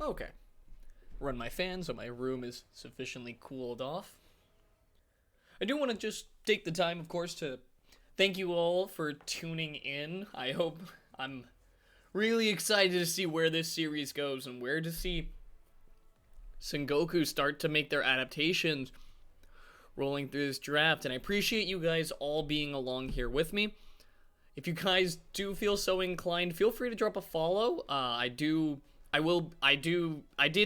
Okay. Run my fan so my room is sufficiently cooled off. I do want to just take the time, of course, to thank you all for tuning in. I'm really excited to see where this series goes and where to see Sengoku start to make their adaptations rolling through this draft. And I appreciate you guys all being along here with me. If you guys do feel so inclined, feel free to drop a follow. I did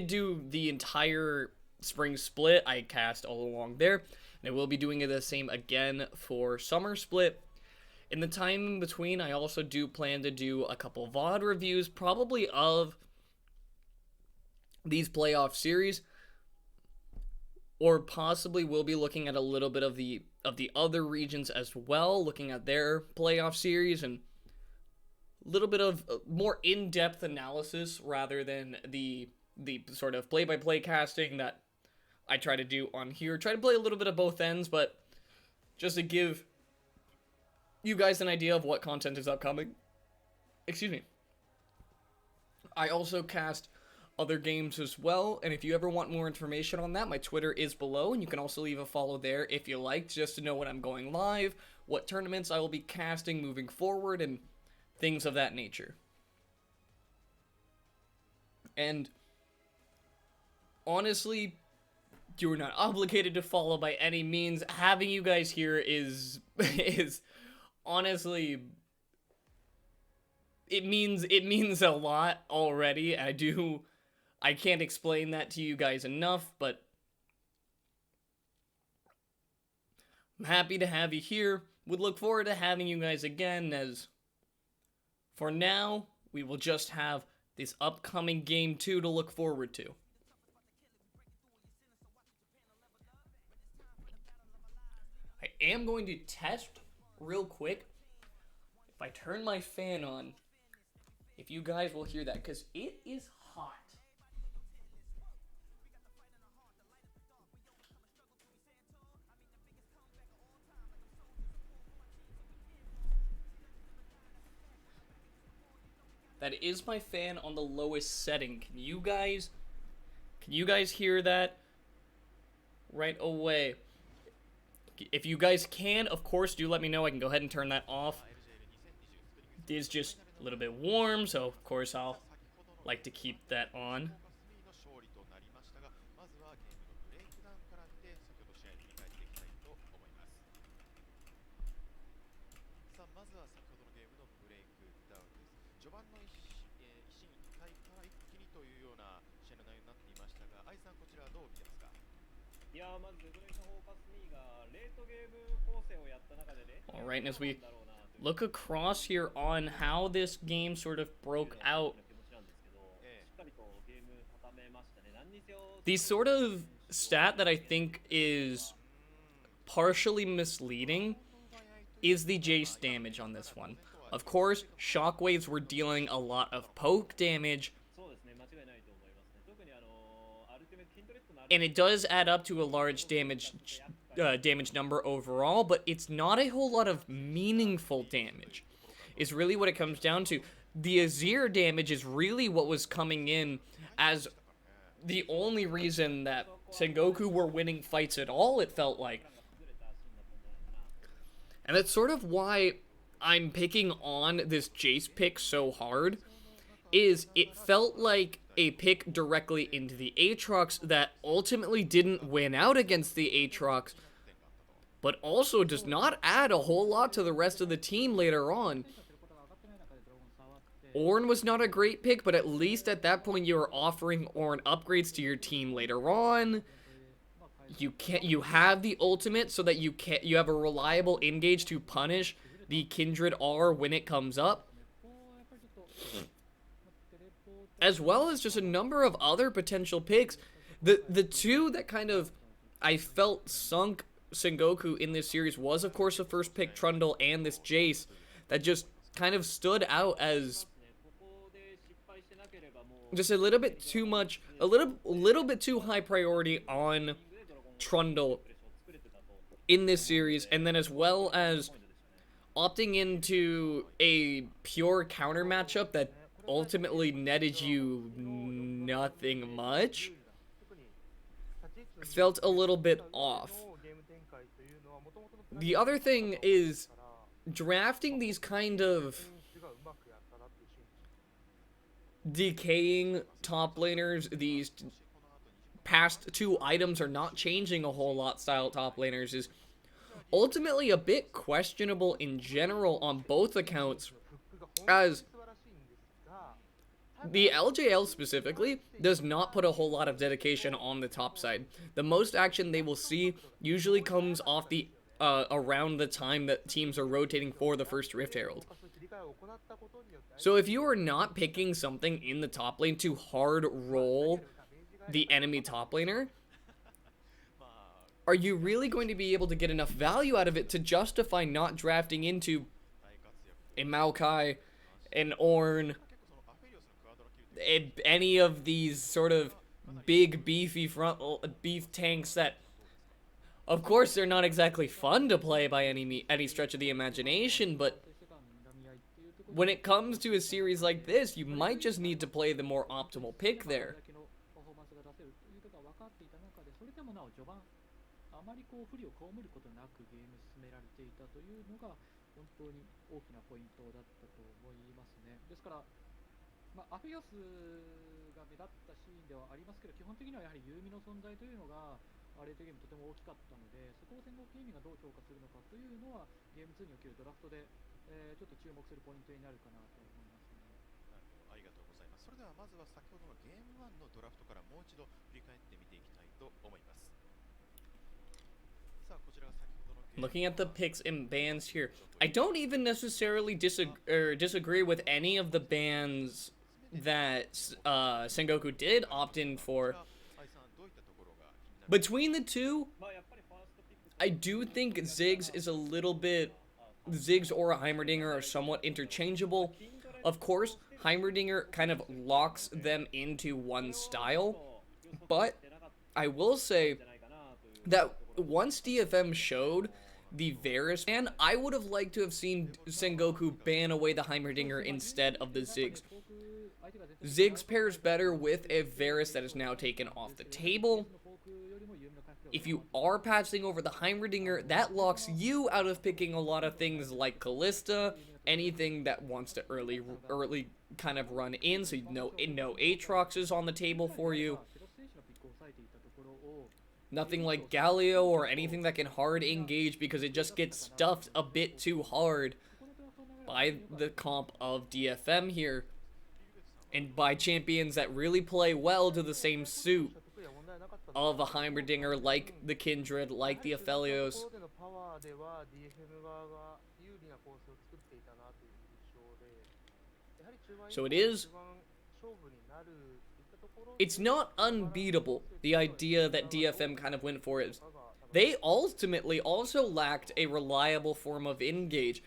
do the entire spring split. I cast all along there, and I will be doing the same again for summer split. In the time in between, I also do plan to do a couple VOD reviews, probably of these playoff series, or possibly we'll be looking at a little bit of the other regions as well, looking at their playoff series and a little bit of more in-depth analysis rather than the sort of play-by-play casting that I try to do on here. Try to play a little bit of both ends, but just to give you guys an idea of what content is upcoming. Excuse me. I also cast other games as well, and if you ever want more information on that, my Twitter is below, and you can also leave a follow there if you like, just to know when I'm going live, what tournaments I will be casting moving forward, and things of that nature. And honestly, you're not obligated to follow by any means. Having you guys here is honestly, it means a lot already. I can't explain that to you guys enough, but I'm happy to have you here. Would look forward to having you guys again, as for now, we will just have this upcoming Game 2 to look forward to. I am going to test real quick if I turn my fan on, if you guys will hear that, because it is hot. That is my fan on the lowest setting. Can you guys hear that right away? If you guys can, of course, do let me know. I can go ahead and turn that off. It is just a little bit warm, so of course I'll like to keep that on. Alright, and as we look across here on how this game sort of broke out, the sort of stat that I think is partially misleading is the Jace damage on this one. Of course, shockwaves were dealing a lot of poke damage, and it does add up to a large damage number overall, but it's not a whole lot of meaningful damage, is really what it comes down to. The Azir damage is really what was coming in as the only reason that Sengoku were winning fights at all, it felt like. And that's sort of why I'm picking on this Jace pick so hard, is it felt like a pick directly into the Aatrox that ultimately didn't win out against the Aatrox, but also does not add a whole lot to the rest of the team later on. Ornn was not a great pick, but at least at that point you were offering Ornn upgrades to your team later on. You have the ultimate so that you have a reliable engage to punish the Kindred R when it comes up, as well as just a number of other potential picks. The two that kind of I felt sunk Sengoku in this series was, of course, the first pick Trundle and this Jace that just kind of stood out as just a little bit too much, a little bit too high priority on Trundle in this series, and then as well as opting into a pure counter matchup that ultimately netted you nothing much, felt a little bit off. The other thing is drafting these kind of decaying top laners, these past two items are not changing a whole lot style top laners, is ultimately a bit questionable in general on both accounts, as the LJL specifically does not put a whole lot of dedication on the top side. The most action they will see usually comes off the around the time that teams are rotating for the first Rift Herald. So if you are not picking something in the top lane to hard roll the enemy top laner, are you really going to be able to get enough value out of it to justify not drafting into a Maokai, an Ornn, any of these sort of big beefy beef tanks that, of course, they're not exactly fun to play by any stretch of the imagination, but when it comes to a series like this, you might just need to play the more optimal pick there. あまりこう不利を被ることなくゲーム進められていたというのが本当に大きなポイントだったと思いますね。ですから、アフェアスが目立ったシーンではありますけど、基本的にはやはりユーミの存在というのがレートゲームとても大きかったので、そこを戦国ゲーミングがどう評価するのかというのはゲーム2におけるドラフトで、ちょっと注目するポイントになるかなと思いますね。ありがとうございます。それではまずは先ほどのゲーム1のドラフトからもう一度振り返ってみていきたいと思います。Looking at the picks and bans here, I don't even necessarily disagree with any of the bans that Sengoku did opt in for. Between the two, I do think Ziggs is a little bit... Ziggs or Heimerdinger are somewhat interchangeable. Of course, Heimerdinger kind of locks them into one style, but I will say that once DFM showed the Varus ban, I would have liked to have seen Sengoku ban away the Heimerdinger instead of the Ziggs. Ziggs pairs better with a Varus that is now taken off the table. If you are passing over the Heimerdinger, that locks you out of picking a lot of things like Callista, anything that wants to early kind of run in, so you know no Aatrox is on the table for you. Nothing like Galio or anything that can hard engage because it just gets stuffed a bit too hard by the comp of DFM here. And by champions that really play well to the same suit of a Heimerdinger, like the Kindred, like the Aphelios. So it's not unbeatable, the idea that DFM kind of went for is. They ultimately also lacked a reliable form of engage.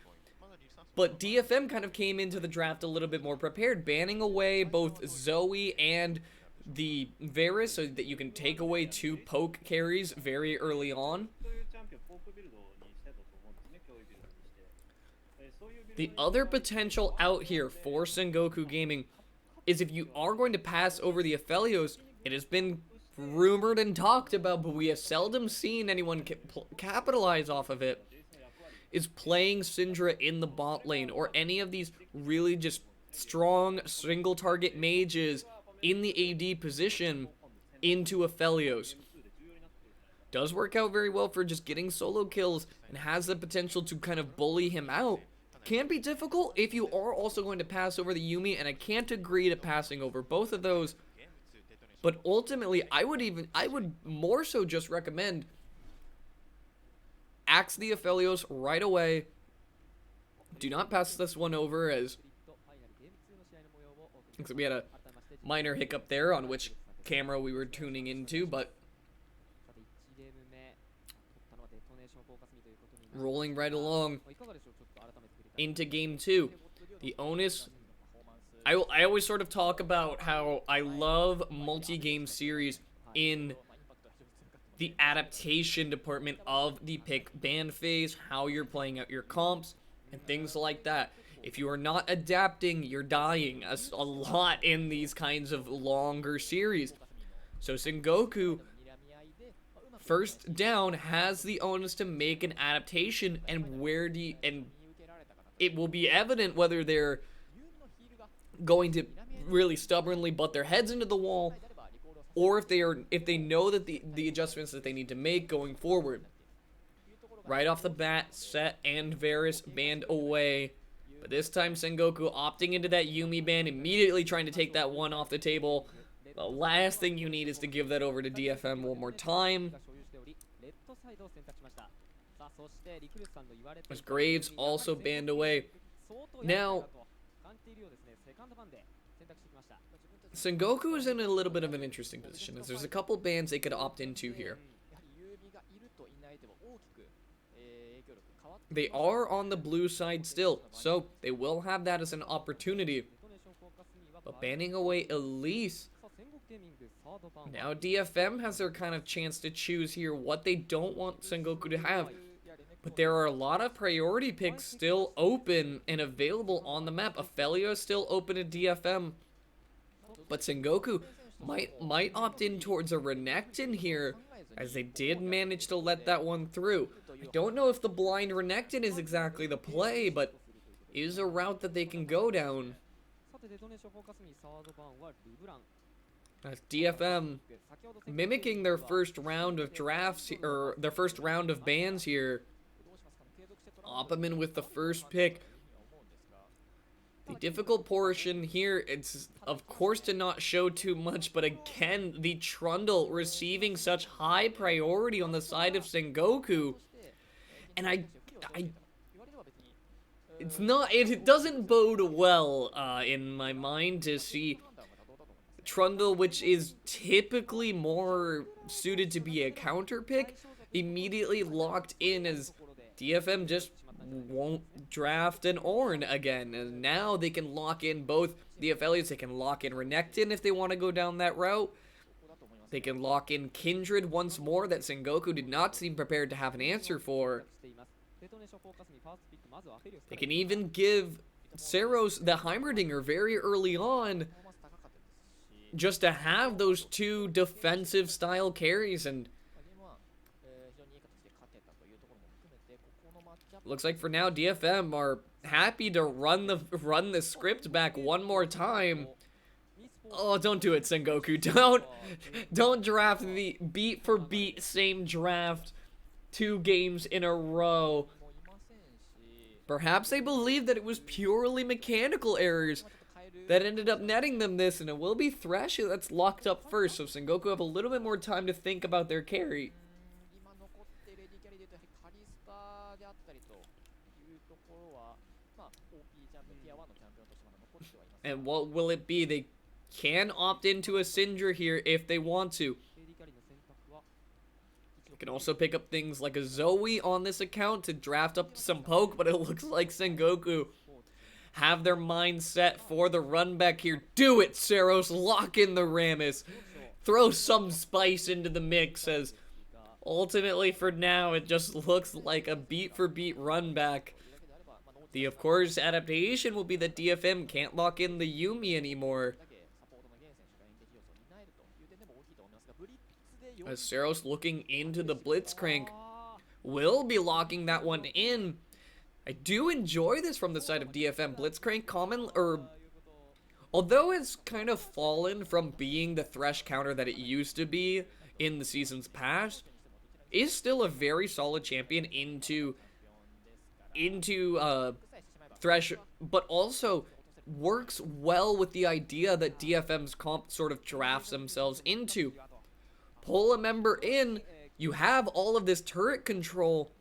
But DFM kind of came into the draft a little bit more prepared, banning away both Zoe and the Varus so that you can take away two poke carries very early on. The other potential out here for Sengoku Gaming is if you are going to pass over the Aphelios, it has been rumored and talked about, but we have seldom seen anyone capitalize off of it, is playing Syndra in the bot lane, or any of these really just strong single target mages in the AD position into Aphelios. Does work out very well for just getting solo kills and has the potential to kind of bully him out. Can be difficult if you are also going to pass over the Yuumi, and I can't agree to passing over both of those. But ultimately, I would more so just recommend axe the Aphelios right away. Do not pass this one over, as we had a minor hiccup there on which camera we were tuning into, but rolling right along into game 2. The onus, I always sort of talk about how I love multi-game series in the adaptation department of the pick ban phase, how you're playing out your comps, and things like that. If you are not adapting, you're dying a lot in these kinds of longer series. So Sengoku, first down, has the onus to make an adaptation, and it will be evident whether they're going to really stubbornly butt their heads into the wall, or if they know that the adjustments that they need to make going forward. Right off the bat, Set and Varus banned away. But this time Sengoku opting into that Yumi ban, immediately trying to take that one off the table. The last thing you need is to give that over to DFM one more time. As Graves also banned away. Now, Sengoku is in a little bit of an interesting position, as there's a couple bans they could opt into here. They are on the blue side still, so they will have that as an opportunity. But banning away Elise, now DFM has their kind of chance to choose here what they don't want Sengoku to have. But there are a lot of priority picks still open and available on the map. Ophelia is still open to DFM. But Sengoku might opt in towards a Renekton here, as they did manage to let that one through. I don't know if the blind Renekton is exactly the play, but is a route that they can go down. As DFM mimicking their first round of drafts, or their first round of bans here. Opperman with the first pick. The difficult portion here, it's of course to not show too much, but again, the Trundle receiving such high priority on the side of Sengoku. And it doesn't bode well in my mind to see Trundle, which is typically more suited to be a counter pick, immediately locked in, as DFM just won't draft an Ornn again. And now they can lock in both the affiliates. They can lock in Renekton if they want to go down that route. They can lock in Kindred once more, that Sengoku did not seem prepared to have an answer for. They can even give Saros the Heimerdinger very early on, just to have those two defensive style carries. And looks like for now DFM are happy to run the script back one more time. Oh, don't do it, Sengoku. Don't draft the beat for beat same draft 2 games in a row. Perhaps they believe that it was purely mechanical errors that ended up netting them this, and it will be Thresh that's locked up first, so Sengoku have a little bit more time to think about their carry. And what will it be? They can opt into a Syndra here if they want to. You can also pick up things like a Zoe on this account to draft up some poke, but it looks like Sengoku have their mind set for the run back here. Do it, Saros. Lock in the Rammus. Throw some spice into the mix, as ultimately for now it just looks like a beat for beat run back. The, of course, adaptation will be that DFM can't lock in the Yumi anymore. As Saros looking into the Blitzcrank, will be locking that one in. I do enjoy this from the side of DFM. Blitzcrank although it's kind of fallen from being the Thresh counter that it used to be in the seasons past, is still a very solid champion into Thresh, but also works well with the idea that DFM's comp sort of drafts themselves into. Pull a member in, you have all of this turret control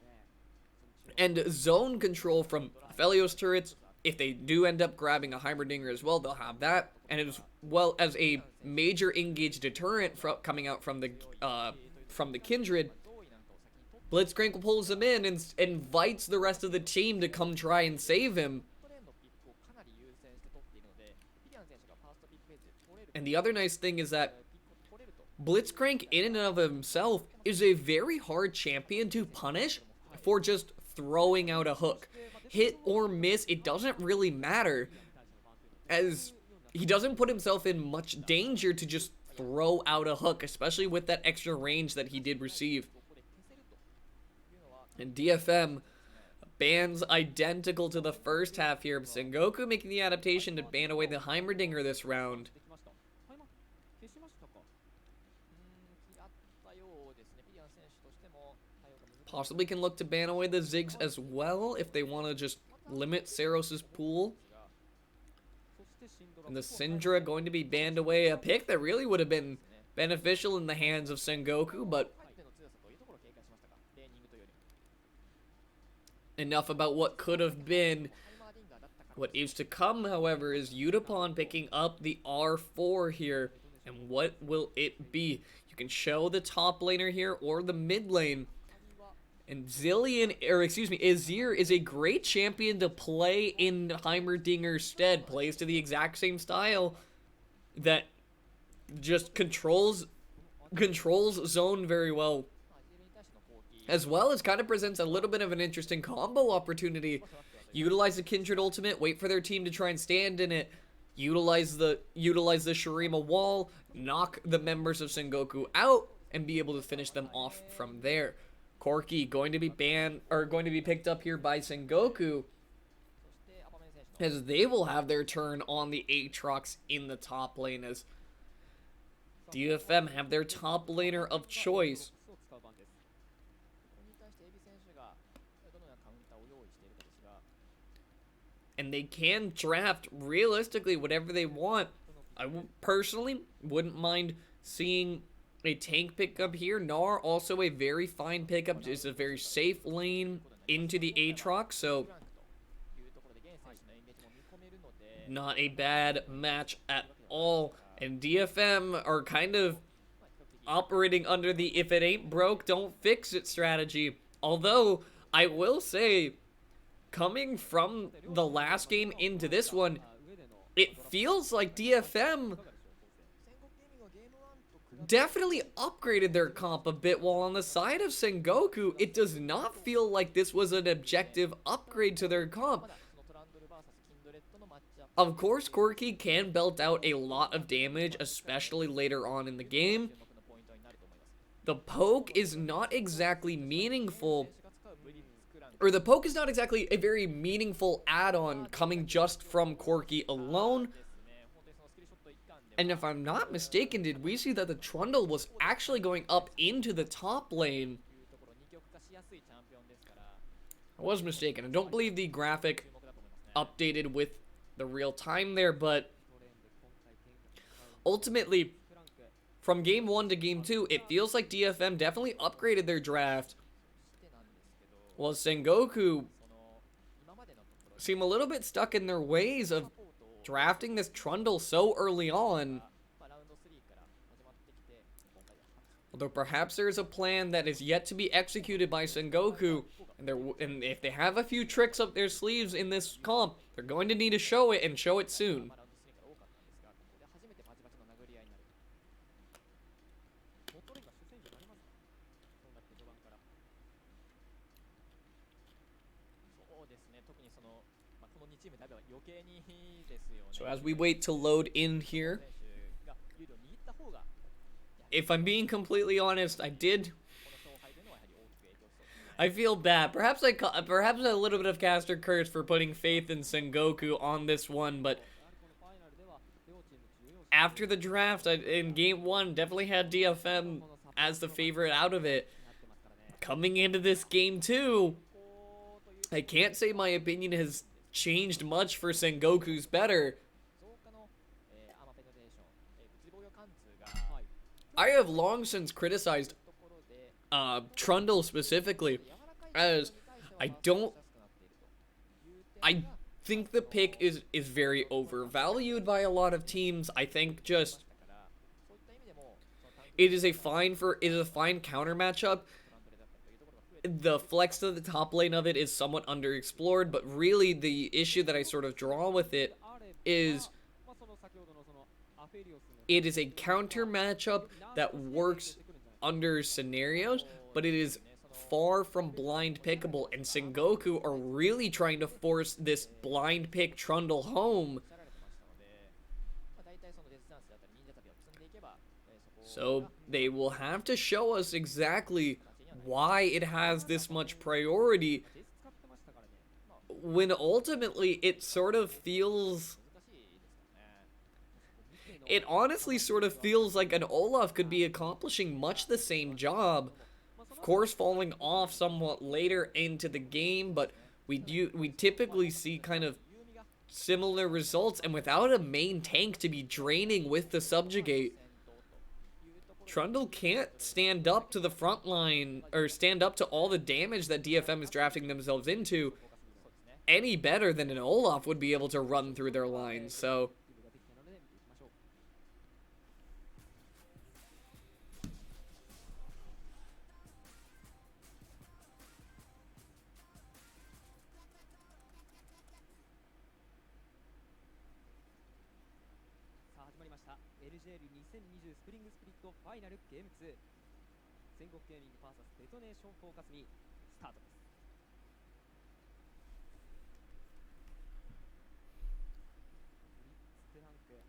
and zone control from Felios turrets. If they do end up grabbing a Heimerdinger as well, they'll have that, and as well as a major engage deterrent coming out from the Kindred. Blitzcrank pulls him in and invites the rest of the team to come try and save him. And the other nice thing is that Blitzcrank in and of himself is a very hard champion to punish for just throwing out a hook. hit or miss, it doesn't really matter, as he doesn't put himself in much danger to just throw out a hook, especially with that extra range that he did receive. And DFM bans identical to the first half here. Sengoku making the adaptation to ban away the Heimerdinger this round. Possibly can look to ban away the Ziggs as well if they want to just limit Saros' pool. And the Syndra going to be banned away. A pick that really would have been beneficial in the hands of Sengoku, but enough about what could have been. What is to come, however, is Yutapon picking up the R4 here. And what will it be? You can show the top laner here or the mid lane. And Azir is a great champion to play in Heimerdinger's stead. Plays to the exact same style that just controls zone very well. As well as kind of presents a little bit of an interesting combo opportunity. Utilize the Kindred ultimate, wait for their team to try and stand in it. Utilize the Shurima wall, knock the members of Sengoku out, and be able to finish them off from there. Corki going to be picked up here by Sengoku, as they will have their turn on the Aatrox in the top lane, as DFM have their top laner of choice. And they can draft realistically whatever they want. I personally wouldn't mind seeing a tank pickup here. Gnar also a very fine pickup. It's a very safe lane into the Aatrox, so not a bad match at all. And DFM are kind of operating under the if it ain't broke, don't fix it strategy. Although, I will say, coming from the last game into this one, it feels like DFM definitely upgraded their comp a bit, while on the side of Sengoku, it does not feel like this was an objective upgrade to their comp. Of course, Corki can belt out a lot of damage, especially later on in the game. The poke is not exactly meaningful, or the poke is not exactly a very meaningful add-on coming just from Corki alone. And if I'm not mistaken, did we see that the Trundle was actually going up into the top lane? I was mistaken. I don't believe the graphic updated with the real time there, but ultimately, from game 1 to game 2, it feels like DFM definitely upgraded their draft, while Sengoku seem a little bit stuck in their ways of drafting this Trundle so early on. Although perhaps there is a plan that is yet to be executed by Sengoku, and if they have a few tricks up their sleeves in this comp, they're going to need to show it, and show it soon. So as we wait to load in here, if I'm being completely honest, I feel bad. Perhaps a little bit of caster curse for putting faith in Sengoku on this one, but after the draft, in game 1, definitely had DFM as the favorite out of it. Coming into this game 2, I can't say my opinion has changed much for Sengoku's better. I have long since criticized Trundle specifically, as I think the pick is very overvalued by a lot of teams. I think just it is a fine counter matchup. The flex to the top lane of it is somewhat underexplored, but really the issue that I sort of draw with it is it is a counter matchup that works under scenarios, but it is far from blind pickable, and Sengoku are really trying to force this blind pick Trundle home. So they will have to show us exactly why it has this much priority, when ultimately it sort of feels... It honestly sort of feels like an Olaf could be accomplishing much the same job. Of course, falling off somewhat later into the game, but we typically see kind of similar results, and without a main tank to be draining with the subjugate, Trundle can't stand up to the front line, or stand up to all the damage that DFM is drafting themselves into any better than an Olaf would be able to run through their lines. So LJL 2020スプリングスプリットファイナルゲーム2戦国ゲーミング VS デトネーションフォーカスミスタートです。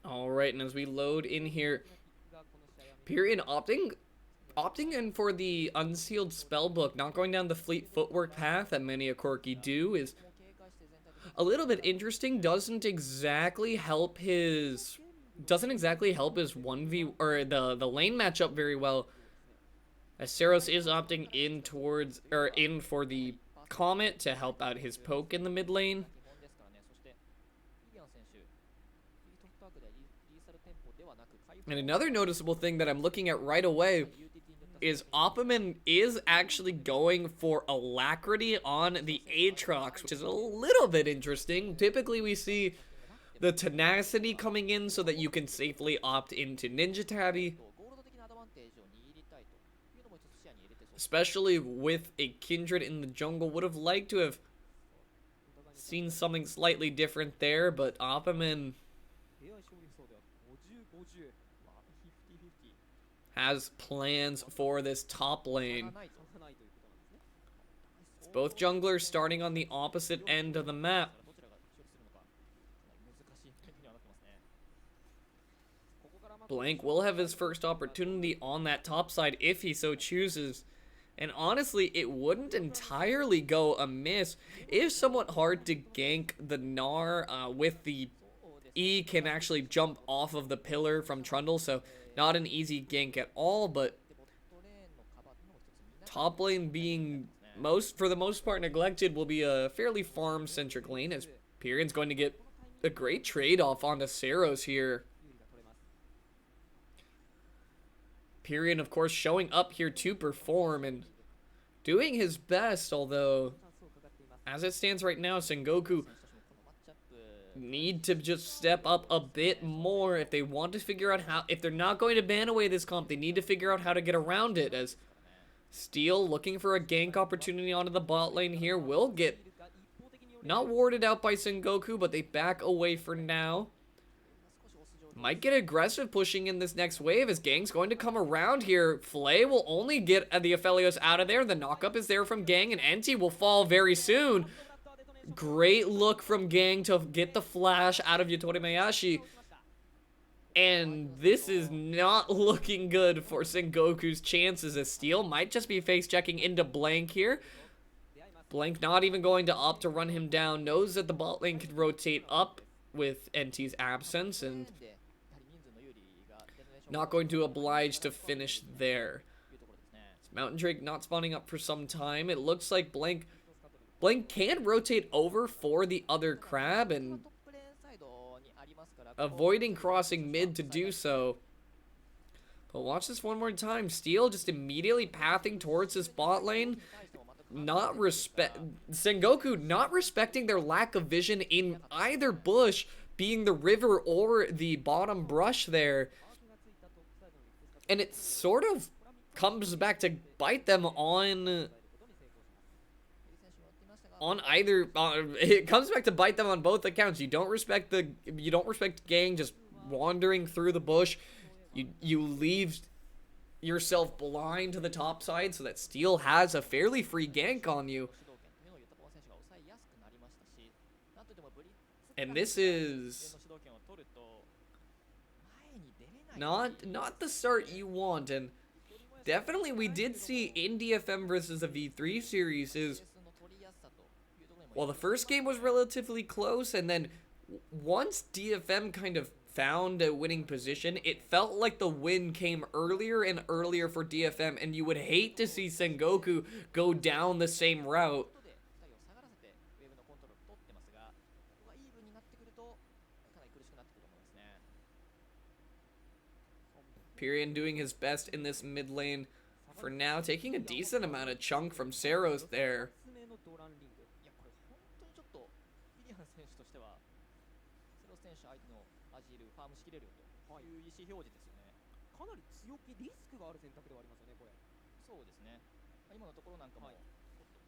Alright, and as we load in here, Period opting in for the unsealed spellbook, not going down the fleet footwork path that many a Corki do, is a little bit interesting. Doesn't exactly help his 1v or the lane matchup very well, as Saros is opting in for the Comet to help out his poke in the mid lane. And another noticeable thing that I'm looking at right away is Opperman is actually going for Alacrity on the Aatrox, which is a little bit interesting. Typically we see the Tenacity coming in so that you can safely opt into Ninja Tabby, especially with a Kindred in the jungle. Would have liked to have seen something slightly different there, but Opperman has plans for this top lane. It's both junglers starting on the opposite end of the map. Blank will have his first opportunity on that top side if he so chooses. And honestly, it wouldn't entirely go amiss if somewhat hard to gank the Gnar with the E can actually jump off of the pillar from Trundle, so not an easy gank at all, but top lane being for the most part neglected will be a fairly farm-centric lane, as Pyrian's going to get a great trade-off onto Saros here. Pyrian, of course, showing up here to perform and doing his best, although as it stands right now, Sengoku need to just step up a bit more if they want to figure out how, if they're not going to ban away this comp, they need to figure out how to get around it, as Steel looking for a gank opportunity onto the bot lane here will get not warded out by Sengoku, but they back away for now. Might get aggressive pushing in this next wave as Gang's going to come around here. Flay will only get the Aphelios out of there. The knockup is there from Gang, and Enti will fall very soon. Great look from Gang to get the flash out of Yatori Mayashi. And this is not looking good for Sengoku's chances, as Steel might just be face-checking into Blank here. Blank not even going to opt to run him down. Knows that the bot lane could rotate up with Enti's absence, and not going to oblige to finish there. Mountain Drake not spawning up for some time. It looks like Blank can rotate over for the other crab and avoiding crossing mid to do so. But watch this one more time. Steel just immediately pathing towards his bot lane. Sengoku not respecting their lack of vision in either bush, being the river or the bottom brush there. And it sort of comes back to bite them on either. It comes back to bite them on both accounts. You don't respect Gang just wandering through the bush. You leave yourself blind to the top side so that Steel has a fairly free gank on you. And this is not the start you want, and definitely we did see in DFM versus the V3 series is, well, the first game was relatively close, and then once DFM kind of found a winning position, it felt like the win came earlier and earlier for DFM, and you would hate to see Sengoku go down the same route. Pyrion doing his best in this mid lane for now, taking a decent amount of chunk from Seros there.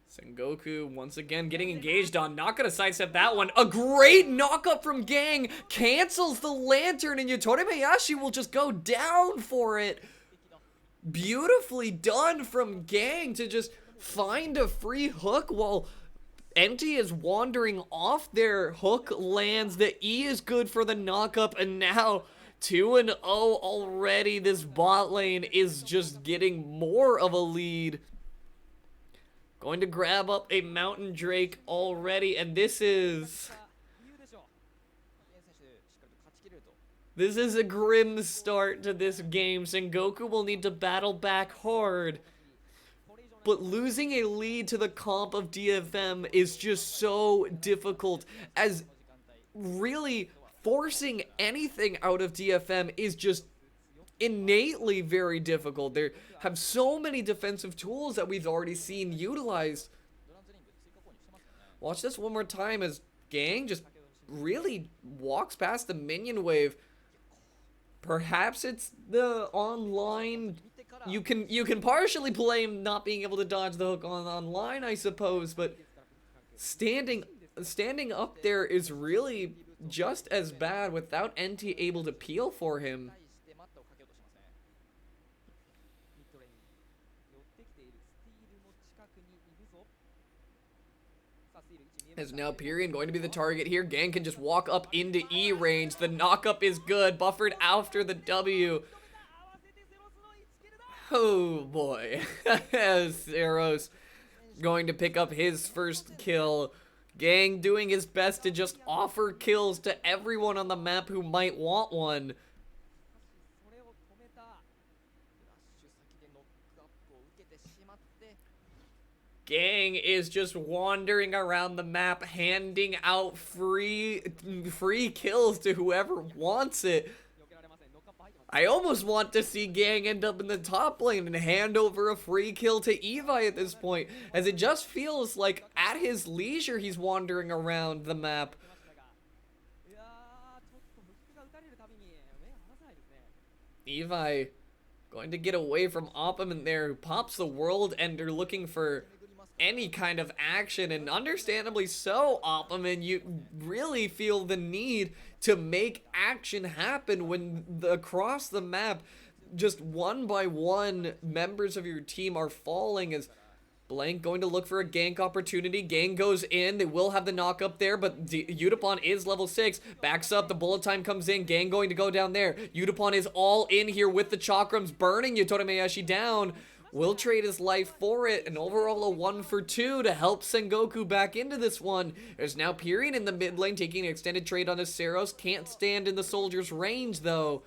Sengoku once again getting engaged on, not gonna sidestep that one. A great knock-up from Gang, cancels the lantern, and Yotoremeyashi will just go down for it. Beautifully done from Gang to just find a free hook while NT is wandering off their hook, lands. The E is good for the knock-up, and now 2-0 already. This bot lane is just getting more of a lead. Going to grab up a Mountain Drake already, and this is a grim start to this game. Sengoku will need to battle back hard, but losing a lead to the comp of DFM is just so difficult, as really forcing anything out of DFM is just innately very difficult. They have so many defensive tools that we've already seen utilized. Watch this one more time as Gang just really walks past the minion wave. Perhaps it's the online. You can partially blame not being able to dodge the hook on online, I suppose, but standing up there is really just as bad without NT able to peel for him. As now Pyrion going to be the target here. Gang can just walk up into E range. The knock-up is good. Buffered after the W. Oh boy. Zeros going to pick up his first kill. Gang doing his best to just offer kills to everyone on the map who might want one. Gang is just wandering around the map, handing out free kills to whoever wants it. I almost want to see Gang end up in the top lane and hand over a free kill to Evi at this point, as it just feels like at his leisure he's wandering around the map. Evi going to get away from Opperman there, who pops the World Ender looking for any kind of action, and understandably so, Opperman, you really feel the need to make action happen when across the map, just one by one, members of your team are falling. As Blank going to look for a gank opportunity. Gang goes in. They will have the knock up there, but Udapon is level 6. Backs up. The bullet time comes in. Gang going to go down there. Udapon is all in here with the chakrams, burning Yotoremeyashi down. Will trade his life for it, and overall a 1 for 2 to help Sengoku back into this one. There's now Pyrion in the mid lane taking an extended trade on his Seros. Can't stand in the soldier's range though.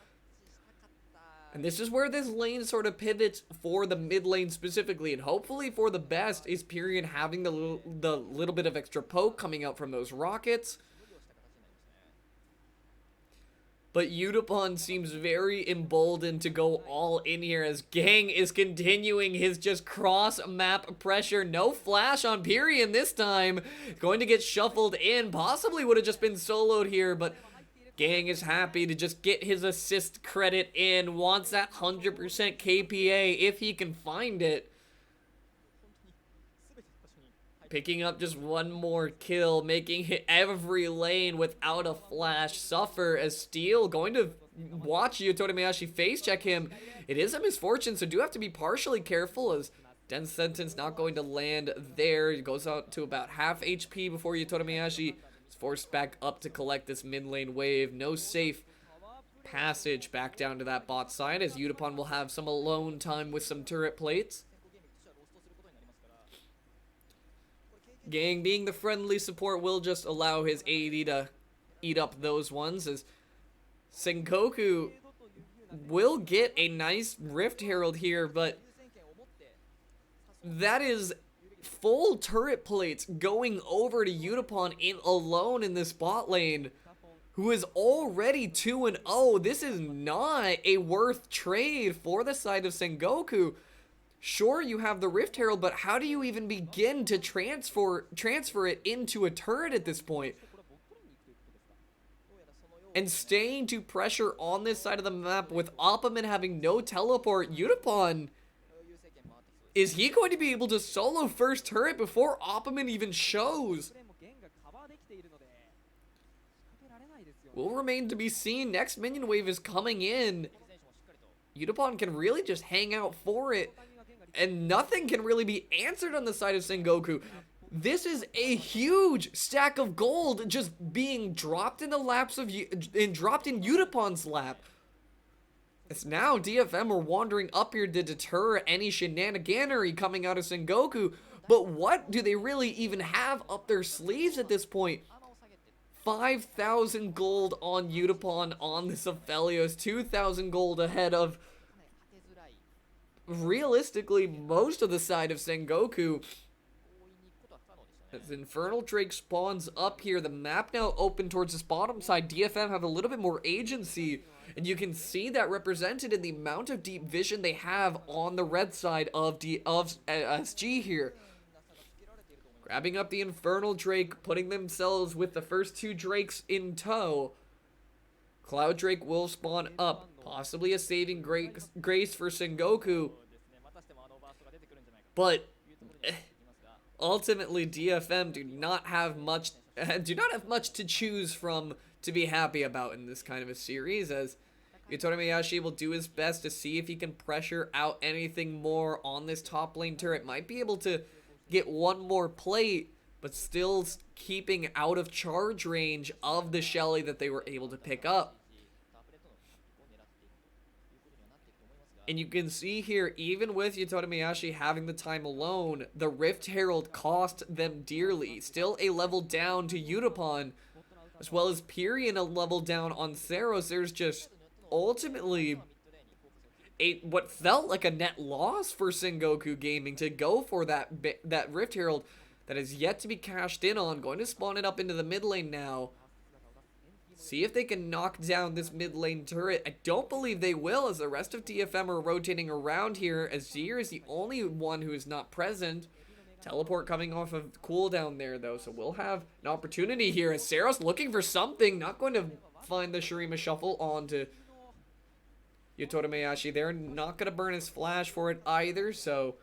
And this is where this lane sort of pivots for the mid lane specifically, and hopefully for the best is Pyrion having the little bit of extra poke coming out from those rockets. But Udapon seems very emboldened to go all in here as Gang is continuing his just cross-map pressure. No flash on Pyrion this time. Going to get shuffled in. Possibly would have just been soloed here, but Gang is happy to just get his assist credit in. Wants that 100% KPA if he can find it. Picking up just one more kill, making every lane without a flash suffer, as Steel going to watch Yotomayashi face check him. It is a misfortune, so do have to be partially careful as Dense Sentence not going to land there. He goes out to about half HP before Yotomayashi is forced back up to collect this mid lane wave. No safe passage back down to that bot side as Yutapon will have some alone time with some turret plates. Gang being the friendly support will just allow his AD to eat up those ones as Sengoku will get a nice Rift Herald here, but that is full turret plates going over to Yutapon alone in this bot lane, who is already 2-0. This is not a worth trade for the side of Sengoku. Sure, you have the Rift Herald, but how do you even begin to transfer it into a turret at this point? And staying to pressure on this side of the map with Oppaman having no teleport, Yutapon, is he going to be able to solo first turret before Oppaman even shows? Will remain to be seen. Next minion wave is coming in. Yutapon can really just hang out for it, and nothing can really be answered on the side of Sengoku. This is a huge stack of gold just being dropped in the laps of dropped in Yutapon's lap. As now DFM are wandering up here to deter any shenaniganery coming out of Sengoku. But what do they really even have up their sleeves at this point? 5,000 gold on Yutapon on this Aphelios, 2,000 gold ahead of realistically most of the side of Sengoku. As Infernal Drake spawns up here, the map now open towards this bottom side. DFM have a little bit more agency, and you can see that represented in the amount of deep vision they have on the red side of SG here. Grabbing up the Infernal Drake, putting themselves with the first two Drakes in tow. Cloud Drake will spawn up, possibly a saving grace for Sengoku. But ultimately, DFM do not have much to choose from to be happy about in this kind of a series, as Yotomayashi will do his best to see if he can pressure out anything more on this top lane turret. Might be able to get one more plate, but still keeping out of charge range of the Shelly that they were able to pick up. And you can see here, even with Yotomayashi having the time alone, the Rift Herald cost them dearly. Still a level down to Yutapon, as well as Pyrian a level down on Theros. There's just ultimately what felt like a net loss for Sengoku Gaming to go for that Rift Herald that is yet to be cashed in on. Going to spawn it up into the mid lane now. See if they can knock down this mid lane turret. I don't believe they will, as the rest of DFM are rotating around here, as Zir is the only one who is not present. Teleport coming off of cooldown there, though, so we'll have an opportunity here as Seros looking for something. Not going to find the Shurima Shuffle onto Yotomayashi there. Not going to burn his flash for it either, so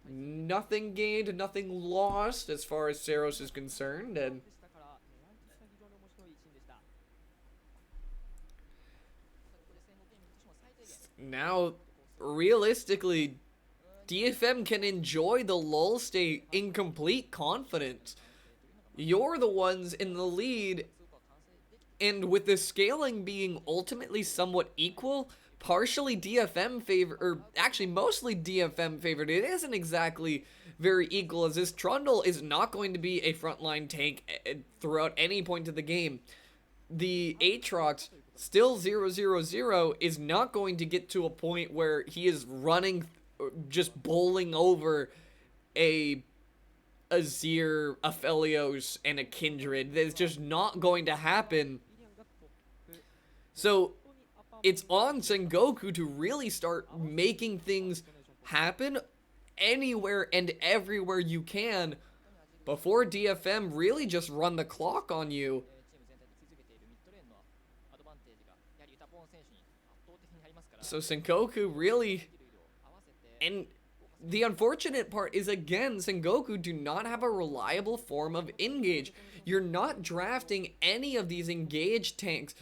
nothing gained, nothing lost as far as Seros is concerned. And now, realistically, DFM can enjoy the lull state in complete confidence. You're the ones in the lead, and with the scaling being ultimately somewhat equal, partially DFM favor, or actually mostly DFM favored, it isn't exactly very equal, as this Trundle is not going to be a frontline tank throughout any point of the game. The Aatrox, still 0-0-0, is not going to get to a point where he is running, just bowling over a Azir, Aphelios, and a Kindred. That's just not going to happen. So it's on Sengoku to really start making things happen anywhere and everywhere you can before DFM really just run the clock on you. So Sengoku really, and the unfortunate part is, again, Sengoku do not have a reliable form of engage. You're not drafting any of these engage tanks.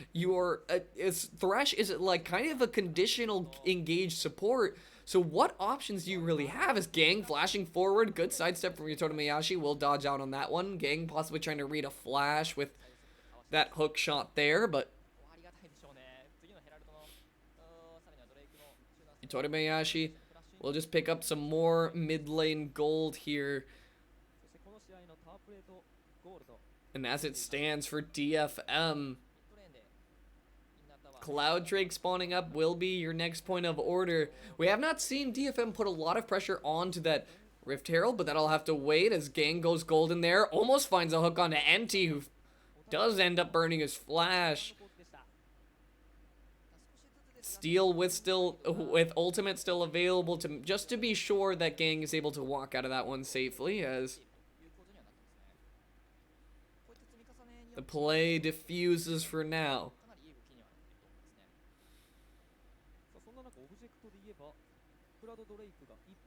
Thresh is like kind of a conditional engage support. So what options do you really have? Is Gang flashing forward? Good sidestep from DetonatioN. Will dodge out on that one. Gang possibly trying to read a flash with that hook shot there, but DetonatioN will just pick up some more mid lane gold here. And as it stands for DFM, Cloud Drake spawning up will be your next point of order. We have not seen DFM put a lot of pressure onto that Rift Herald, but that'll have to wait as Gang goes golden there. Almost finds a hook onto NT, who does end up burning his flash. Steel with ultimate still available just to be sure that Gang is able to walk out of that one safely, as the play diffuses for now.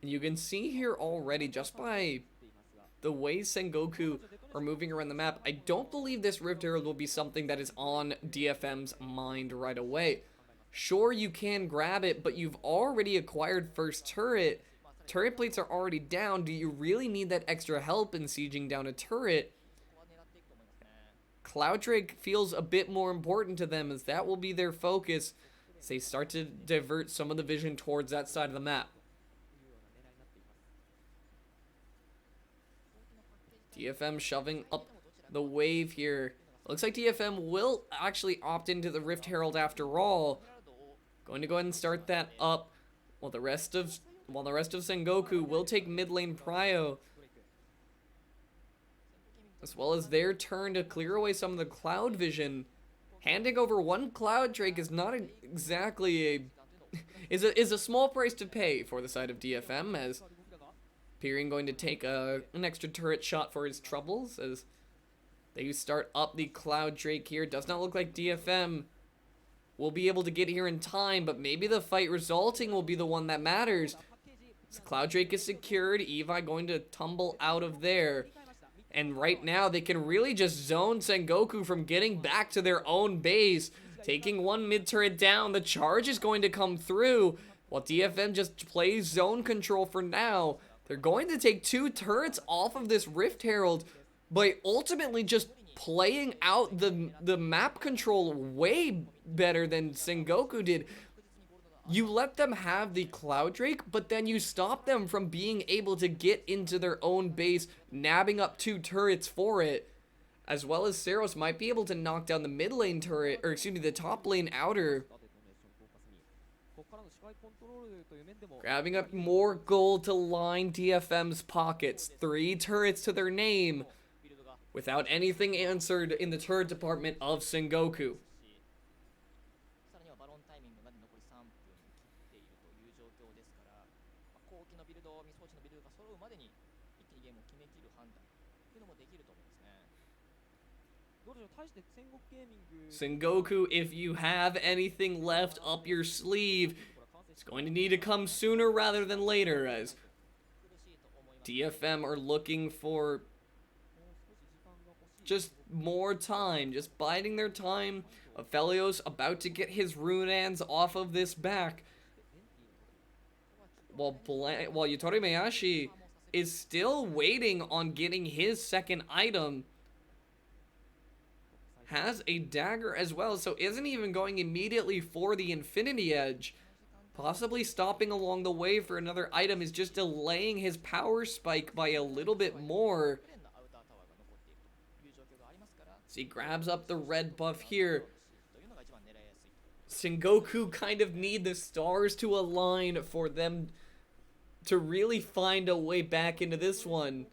You can see here already, just by the way Sengoku are moving around the map, I don't believe this Rift Herald will be something that is on DFM's mind right away. Sure, you can grab it, but you've already acquired first turret. Turret plates are already down. Do you really need that extra help in sieging down a turret? Cloud Drake feels a bit more important to them, as that will be their focus as they start to divert some of the vision towards that side of the map. DFM shoving up the wave here. Looks like DFM will actually opt into the Rift Herald after all. Going to go ahead and start that up while the rest of Sengoku will take mid lane prio, as well as their turn to clear away some of the cloud vision. Handing over one Cloud Drake is not exactly a is a small price to pay for the side of DFM, as Pyrian going to take an extra turret shot for his troubles as they start up the Cloud Drake here. Does not look like DFM will be able to get here in time, but maybe the fight resulting will be the one that matters. So Cloud Drake is secured. Evi going to tumble out of there. And right now, they can really just zone Sengoku from getting back to their own base. Taking one mid turret down, the charge is going to come through, while DFM just plays zone control for now. They're going to take two turrets off of this Rift Herald by ultimately just playing out the map control way better than Sengoku did. You let them have the Cloud Drake, but then you stop them from being able to get into their own base, nabbing up two turrets for it. As well as Saros might be able to knock down the mid lane turret, or excuse me, the top lane outer. Grabbing up more gold to line DFM's pockets. 3 turrets to their name, without anything answered in the turret department of Sengoku. Sengoku, if you have anything left up your sleeve, it's going to need to come sooner rather than later, as DFM are looking for just more time, just biding their time. Aphelios about to get his Runans off of this back, while Yutori Meyashi is still waiting on getting his second item. Has a dagger as well, so isn't even going immediately for the Infinity Edge. Possibly stopping along the way for another item, is just delaying his power spike by a little bit more. So he grabs up the red buff here. Sengoku kind of need the stars to align for them to really find a way back into this one.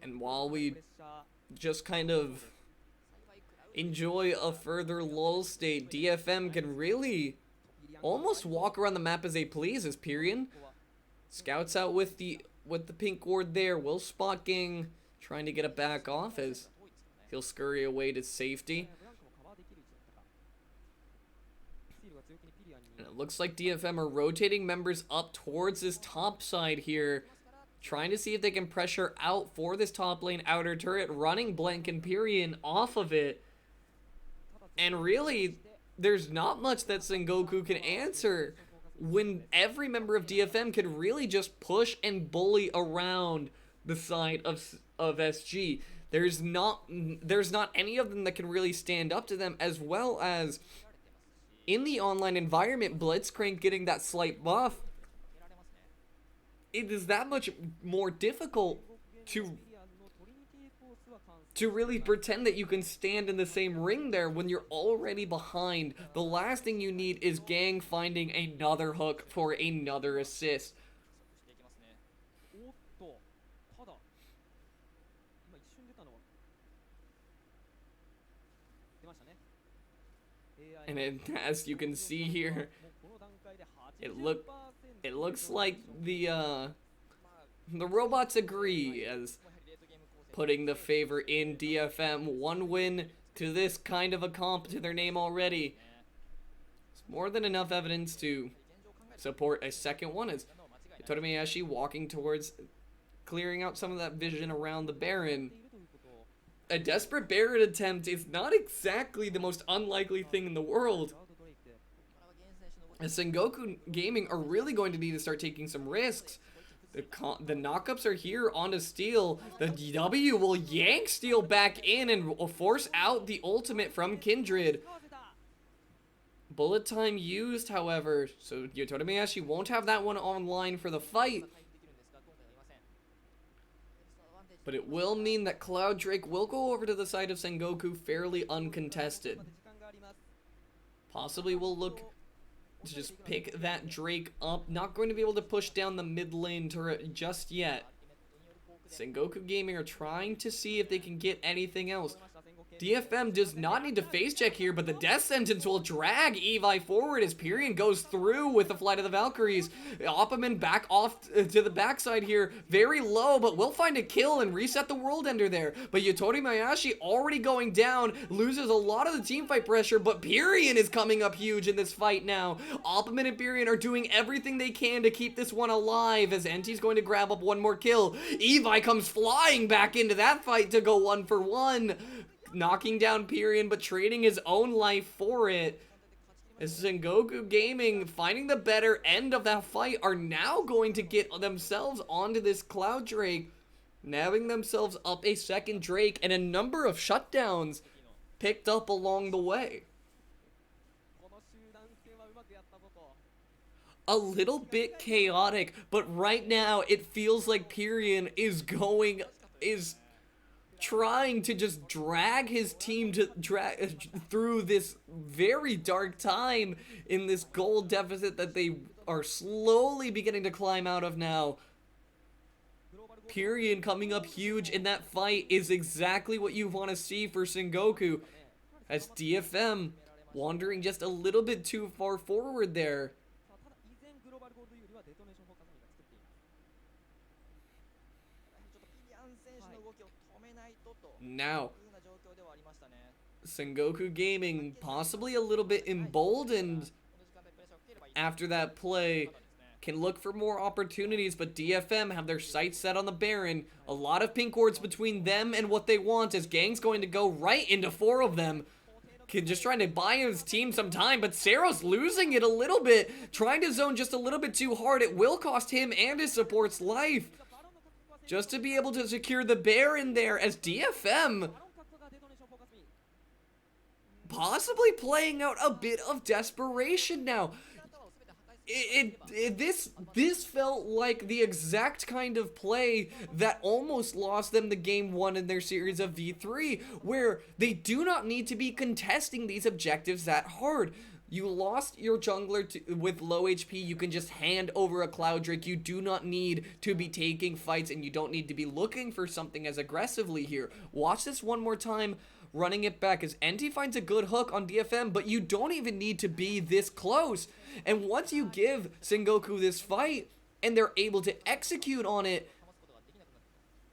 And while we just kind of enjoy a further lull state, DFM can really almost walk around the map as they please as Pyrion scouts out with the pink ward there. Will spot Gang trying to get it back off as he'll scurry away to safety. And it looks like DFM are rotating members up towards this top side here, trying to see if they can pressure out for this top lane outer turret, running Blank and Pyrion off of it. And really, there's not much that Sengoku can answer when every member of DFM could really just push and bully around the side of SG. There's not any of them that can really stand up to them, as well as in the online environment, Blitzcrank getting that slight buff. It is that much more difficult to really pretend that you can stand in the same ring there when you're already behind. The last thing you need is Gang finding another hook for another assist. And as you can see here, it looks like the robots agree, as putting the favor in DFM. One win to this kind of a comp to their name already. It's more than enough evidence to support a second one, as DetonatioN walking towards clearing out some of that vision around the Baron. A desperate Baron attempt is not exactly the most unlikely thing in the world, as Sengoku Gaming are really going to need to start taking some risks. The knockups are here onto Steel. The W will yank Steel back in and will force out the ultimate from Kindred. Bullet time used, however, so DetonatioN won't have that one online for the fight. But it will mean that Cloud Drake will go over to the side of Sengoku fairly uncontested. Possibly will look to just pick that Drake up. Not going to be able to push down the mid lane turret just yet. Sengoku Gaming are trying to see if they can get anything else. DFM does not need to face check here, but the death sentence will drag Evi forward as Pyrion goes through with the Flight of the Valkyries. Opperman back off to the backside here, very low, but will find a kill and reset the World Ender there. But DetonatioN already going down, loses a lot of the team fight pressure, but Pyrion is coming up huge in this fight now. Opperman and Pyrion are doing everything they can to keep this one alive, as NT's going to grab up one more kill. Evi comes flying back into that fight to go 1-for-1. Knocking down Pyrion, but trading his own life for it. As Sengoku Gaming, finding the better end of that fight, are now going to get themselves onto this Cloud Drake, nabbing themselves up a second Drake and a number of shutdowns picked up along the way. A little bit chaotic, but right now it feels like Pyrion is trying to just drag his team through this very dark time in this gold deficit that they are slowly beginning to climb out of now. Pyrion coming up huge in that fight is exactly what you want to see for Sengoku, as DFM wandering just a little bit too far forward there. Now, Sengoku Gaming possibly a little bit emboldened after that play, can look for more opportunities, but DFM have their sights set on the Baron. A lot of pink wards between them and what they want, as Gang's going to go right into 4 of them. Just trying to buy his team some time, but Sero's losing it a little bit, trying to zone just a little bit too hard. It will cost him and his support's life, just to be able to secure the Baron there, as DFM possibly playing out a bit of desperation now. This felt like the exact kind of play that almost lost them the game 1 in their series of V3, where they do not need to be contesting these objectives that hard. You lost your jungler with low HP, you can just hand over a Cloud Drake. You do not need to be taking fights, and you don't need to be looking for something as aggressively here. Watch this one more time. running it back as NT finds a good hook on DFM, but you don't even need to be this close. And once you give Sengoku this fight, and they're able to execute on it,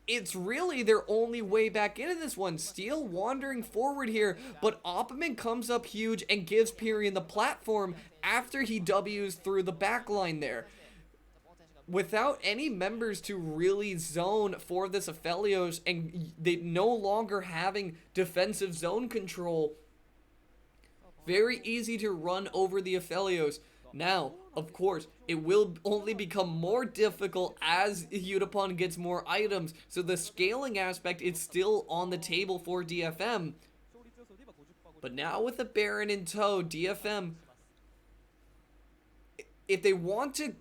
it's really their only way back into this one. Steel wandering forward here, but Opperman comes up huge and gives Pyrion the platform after he W's through the backline there. Without any members to really zone for this Aphelios, and they no longer having defensive zone control, very easy to run over the Aphelios. Now, of course, it will only become more difficult as Udapon gets more items, so the scaling aspect is still on the table for DFM. But now with the Baron in tow, DFM, if they want to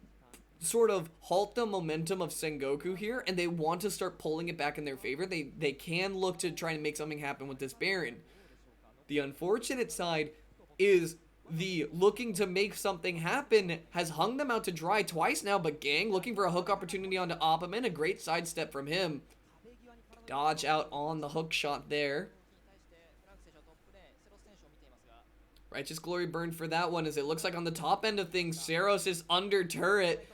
sort of halt the momentum of Sengoku here, and they want to start pulling it back in their favor, they can look to try and make something happen with this Baron. The unfortunate side is the looking to make something happen has hung them out to dry twice now, but Gang looking for a hook opportunity onto Opperman, a great sidestep from him. Dodge out on the hook shot there. Righteous Glory burned for that one, as it looks like on the top end of things, Saros is under turret.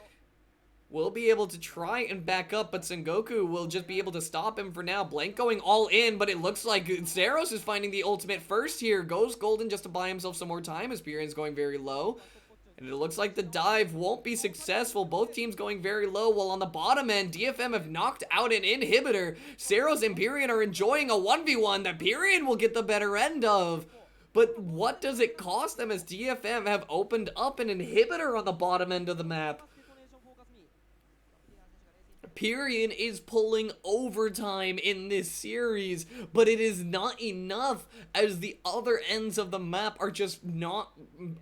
Will be able to try and back up, but Sengoku will just be able to stop him for now. Blank going all in, but it looks like Saros is finding the ultimate first here. Goes Golden just to buy himself some more time as Pyrion's going very low. And it looks like the dive won't be successful. Both teams going very low, while on the bottom end, DFM have knocked out an inhibitor. Saros and Pyrion are enjoying a 1v1 that Pyrion will get the better end of. But what does it cost them as DFM have opened up an inhibitor on the bottom end of the map? Pyrion is pulling overtime in this series, but it is not enough as the other ends of the map are just not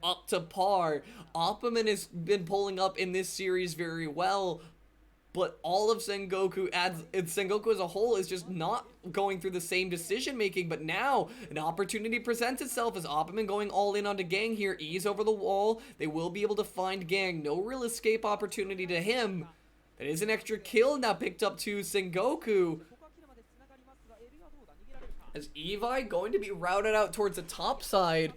up to par. Opperman has been pulling up in this series very well, but all of Sengoku as a whole is just not going through the same decision making. But now an opportunity presents itself as Opperman going all in onto Gang here. Ease over the wall. They will be able to find Gang. No real escape opportunity to him. That is an extra kill now picked up to Sengoku. As Evi going to be routed out towards the top side.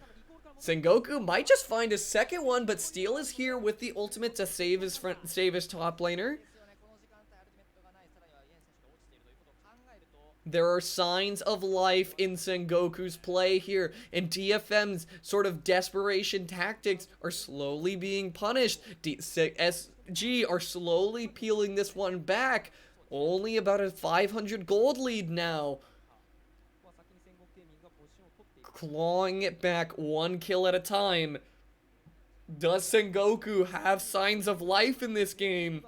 Sengoku might just find a second one, but Steel is here with the ultimate to save his top laner. There are signs of life in Sengoku's play here, and DFM's sort of desperation tactics are slowly being punished. SG are slowly peeling this one back. Only about a 500 gold lead now. Clawing it back one kill at a time. Does Sengoku have signs of life in this game?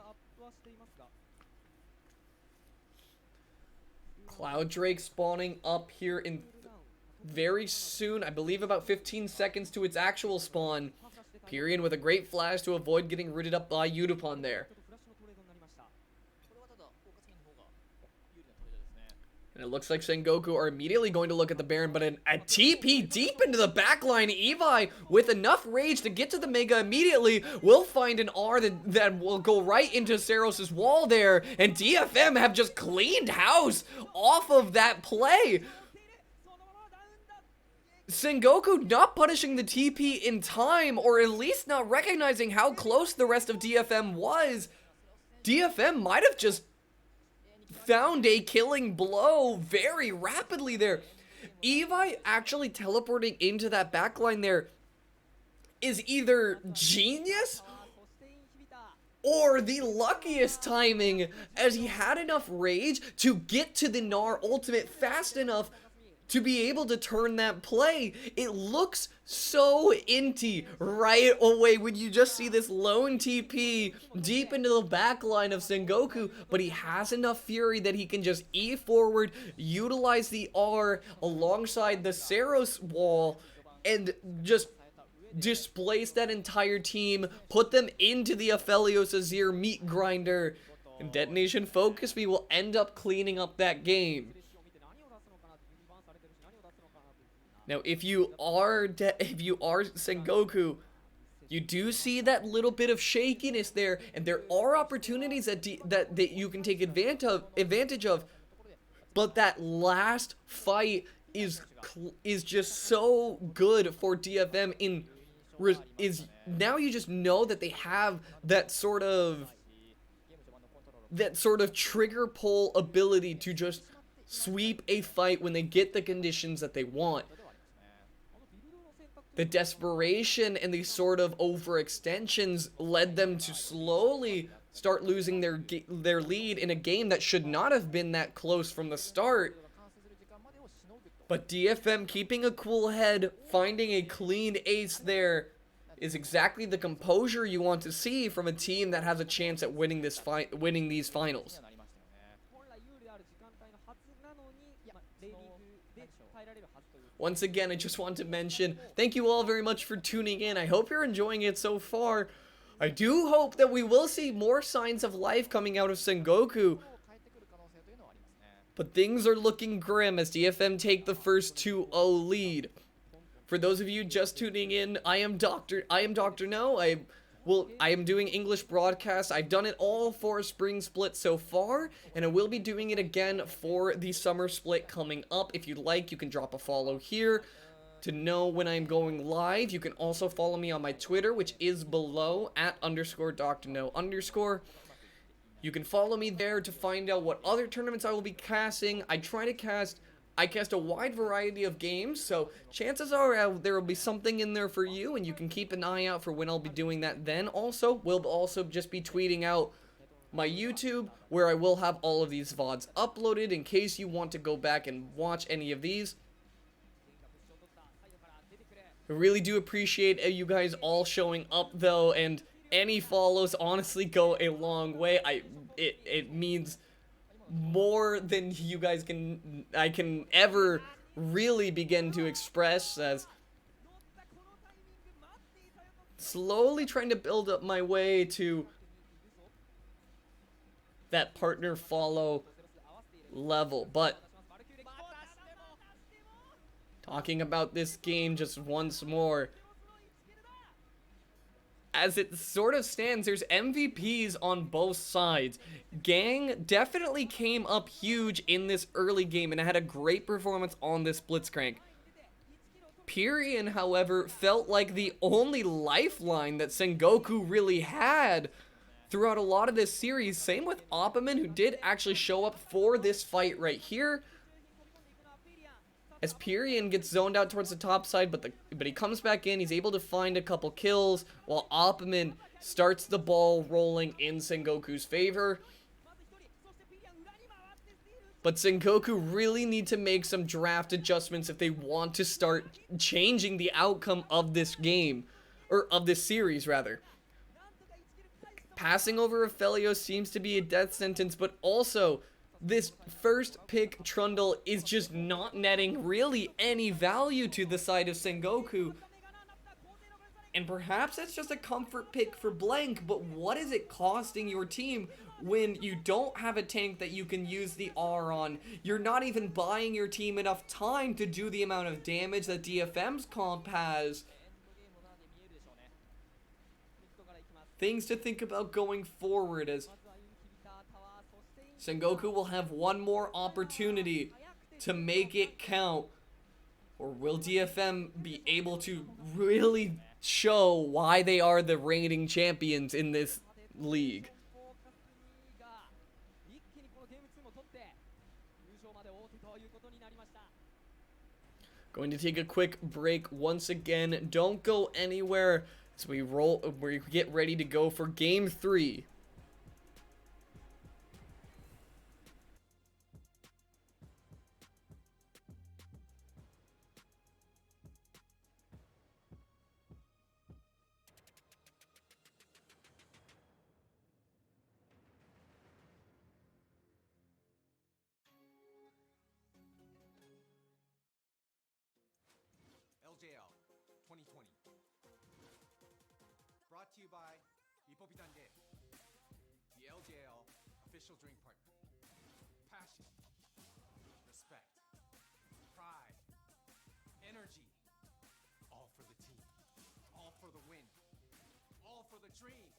Cloud Drake spawning up here in very soon. I believe about 15 seconds to its actual spawn. Pyrion with a great flash to avoid getting rooted up by Udapon there. And it looks like Sengoku are immediately going to look at the Baron, but a TP deep into the backline. Evi, with enough rage to get to the Mega immediately, will find an R that will go right into Saros' wall there. And DFM have just cleaned house off of that play. Sengoku not punishing the TP in time, or at least not recognizing how close the rest of DFM was. DFM might have just found a killing blow very rapidly there. Evi actually teleporting into that backline there is either genius or the luckiest timing, as he had enough rage to get to the Gnar ultimate fast enough to be able to turn that play. It looks so inty right away when you just see this lone TP deep into the back line of Sengoku, but he has enough fury that he can just E forward, utilize the R alongside the Saros wall, and just displace that entire team, put them into the Aphelios Azir meat grinder, and DetonatioN FocusMe will end up cleaning up that game. Now, if you are Sengoku, you do see that little bit of shakiness there, and there are opportunities that you can take advantage of. But that last fight is just so good for DFM is now you just know that they have that sort of trigger pull ability to just sweep a fight when they get the conditions that they want. The desperation and the sort of overextensions led them to slowly start losing their lead in a game that should not have been that close from the start. But DFM keeping a cool head, finding a clean ace there, is exactly the composure you want to see from a team that has a chance at winning these finals. Once again, I just want to mention, thank you all very much for tuning in. I hope you're enjoying it so far. I do hope that we will see more signs of life coming out of Sengoku. But things are looking grim as DFM take the first 2-0 lead. For those of you just tuning in, I am Dr. No. I am doing English broadcasts. I've done it all for Spring Split so far, and I will be doing it again for the Summer Split coming up. If you'd like, you can drop a follow here to know when I'm going live. You can also follow me on my Twitter, which is below, @_Dr. No_. You can follow me there to find out what other tournaments I will be casting. I cast a wide variety of games, so chances are there will be something in there for you, and you can keep an eye out for when I'll be doing that then. Also, we'll also just be tweeting out my YouTube, where I will have all of these VODs uploaded in case you want to go back and watch any of these. I really do appreciate you guys all showing up, though, and any follows honestly go a long way. It means more than you guys I can ever really begin to express, as slowly trying to build up my way to that partner follow level. But talking about this game just once more, as it sort of stands, there's MVPs on both sides. Gang definitely came up huge in this early game and had a great performance on this Blitzcrank. Pyrian, however, felt like the only lifeline that Sengoku really had throughout a lot of this series. Same with Opperman, who did actually show up for this fight right here. As Pyrian gets zoned out towards the top side, but he comes back in, he's able to find a couple kills, while Opperman starts the ball rolling in Sengoku's favor. But Sengoku really need to make some draft adjustments if they want to start changing the outcome of this game, or of this series, rather. Passing over Aphelios seems to be a death sentence, but also this first pick Trundle is just not netting really any value to the side of Sengoku. And perhaps that's just a comfort pick for Blank, but what is it costing your team when you don't have a tank that you can use the R on? You're not even buying your team enough time to do the amount of damage that DFM's comp has. Things to think about going forward, as Sengoku will have one more opportunity to make it count. Or will DFM be able to really show why they are the reigning champions in this league? Going to take a quick break once again. Don't go anywhere as we get ready to go for Game 3. LJL 2020. Brought to you by Ipopitande, the LJL official drink partner. Passion, respect, pride, energy. All for the team, all for the win, all for the dream.